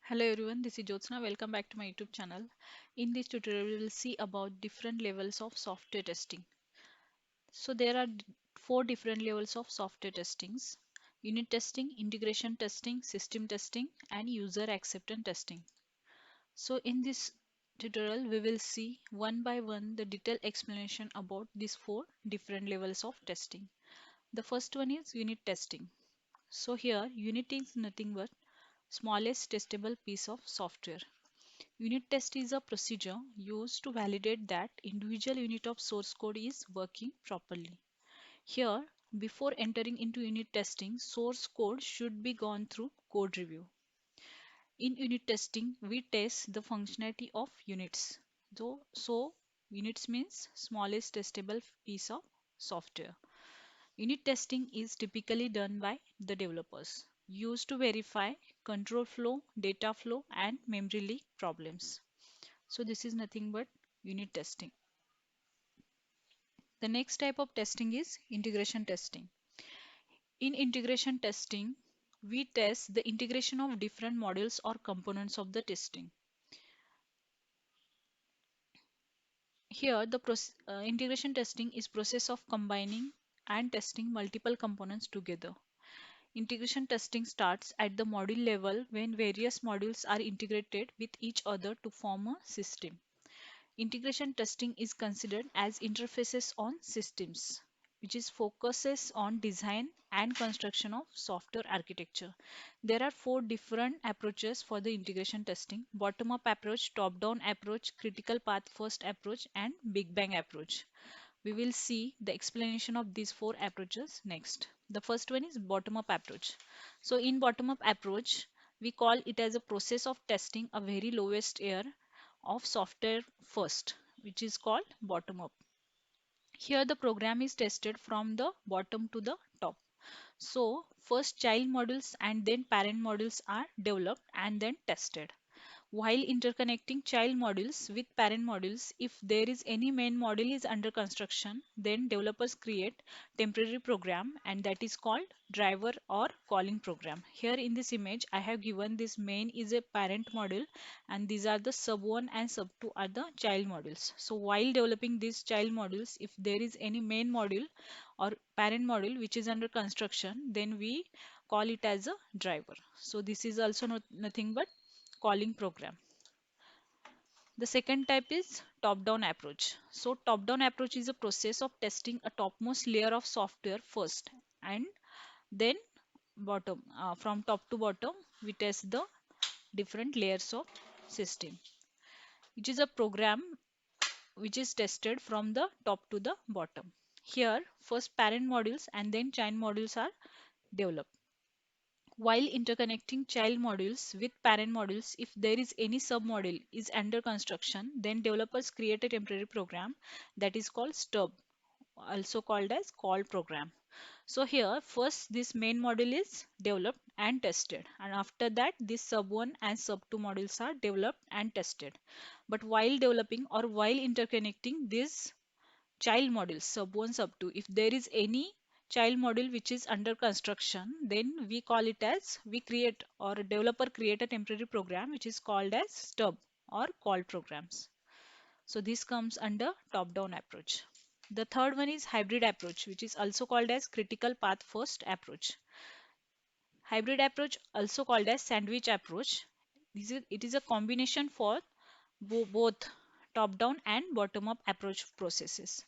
Hello everyone, this is Jyotsna. Welcome back to my YouTube channel. In this tutorial, we will see about different levels of software testing. So there are four different levels of software testings: unit testing, integration testing, system testing, and user acceptance testing. So in this tutorial, we will see one by one the detailed explanation about these four different levels of testing. The first one is unit testing. So here, unit is nothing but smallest testable piece of software. Unit test is a procedure used to validate that individual unit of source code is working properly. Here, before entering into unit testing, source code should be gone through code review. In unit testing, we test the functionality of units. So units means smallest testable piece of software. Unit testing is typically done by the developers, used to verify control flow, data flow, and memory leak problems. So this is nothing but unit testing. The next type of testing is integration testing. In integration testing, we test the integration of different modules or components of the testing. Here, the integration testing is process of combining and testing multiple components together. Integration testing starts at the module level when various modules are integrated with each other to form a system. Integration testing is considered as interfaces on systems, which is focuses on design and construction of software architecture. There are four different approaches for the integration testing: bottom-up approach, top-down approach, critical path first approach, and Big Bang approach. We will see the explanation of these four approaches next. The first one is bottom-up approach. So in bottom-up approach, we call it as a process of testing a very lowest layer of software first, which is called bottom up. Here the program is tested from the bottom to the top. So first child modules and then parent modules are developed and then tested. While interconnecting child modules with parent modules, if there is any main module is under construction, then developers create temporary program, and that is called driver or calling program. Here in this image, I have given this main is a parent module, and these are the sub 1 and sub 2 are the child modules. So while developing these child modules, if there is any main module or parent module which is under construction, then we call it as a driver. So this is also nothing but calling program. The second type is top-down approach. So top-down approach is a process of testing a topmost layer of software first, and then bottom from top to bottom we test the different layers of system, which is a program which is tested from the top to the bottom. Here first parent modules and then child modules are developed. While interconnecting child modules with parent modules, if there is any submodule is under construction, then developers create a temporary program that is called stub, also called as call program. So here first this main module is developed and tested, and after that this sub 1 and sub 2 modules are developed and tested. But while developing or while interconnecting these child module sub 1 sub 2, if there is any child module which is under construction, then we call it as we create or a developer create a temporary program which is called as stub or call programs. So this comes under top down approach. The third one is hybrid approach, which is also called as critical path first approach. Hybrid approach, also called as sandwich approach, it is a combination for both top down and bottom up approach processes.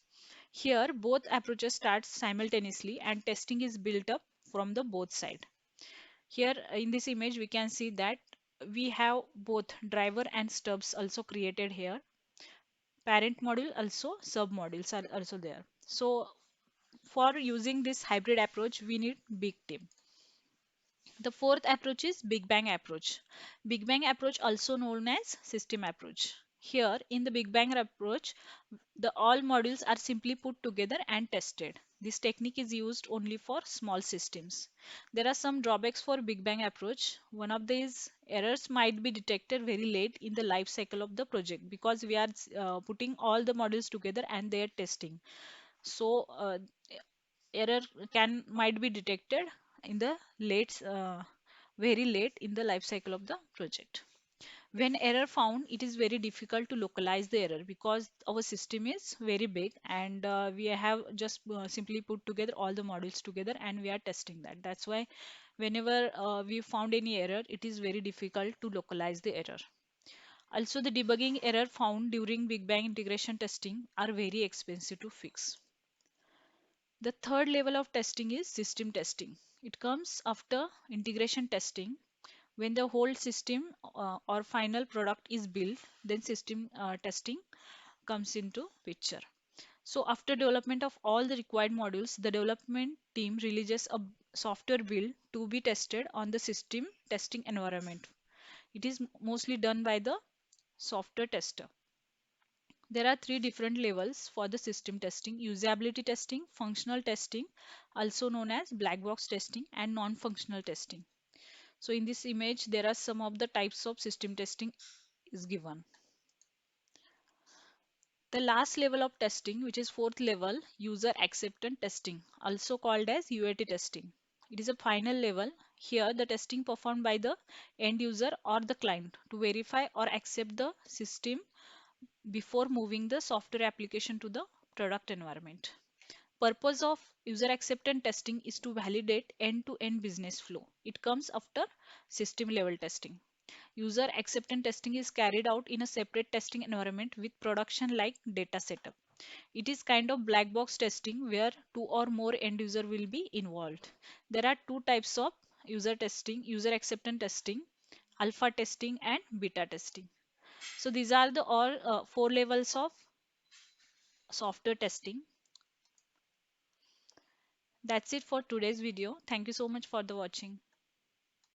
Here, both approaches start simultaneously and testing is built up from the both side. Here in this image, we can see that we have both driver and stubs also created here. Parent module also sub modules are also there. So for using this hybrid approach, we need big team. The fourth approach is Big Bang approach. Big Bang approach also known as system approach. Here in the Big Bang approach, the all modules are simply put together and tested. This technique is used only for small systems. There are some drawbacks for Big Bang approach. One of these errors might be detected very late in the life cycle of the project because we are putting all the modules together and they are testing. So error can might be detected in the very late in the life cycle of the project. When error found, it is very difficult to localize the error because our system is very big, and we have just simply put together all the modules together and we are testing that. That's why whenever we found any error, it is very difficult to localize the error. Also, the debugging error found during Big Bang integration testing are very expensive to fix. The third level of testing is system testing. It comes after integration testing. When the whole system or final product is built, then system testing comes into picture. So after development of all the required modules, the development team releases a software build to be tested on the system testing environment. It is mostly done by the software tester. There are three different levels for the system testing: usability testing, functional testing, also known as black box testing, and non-functional testing. So in this image, there are some of the types of system testing is given. The last level of testing, which is fourth level, user acceptance testing, also called as UAT testing. It is a final level. Here, the testing performed by the end user or the client to verify or accept the system before moving the software application to the product environment. Purpose of user acceptance testing is to validate end-to-end business flow. It comes after system level testing. User acceptance testing is carried out in a separate testing environment with production like data setup. It is kind of black box testing where two or more end user will be involved. There are two types of user testing: user acceptance testing, alpha testing, and beta testing. So these are the all four levels of software testing. That's it for today's video. Thank you so much for the watching.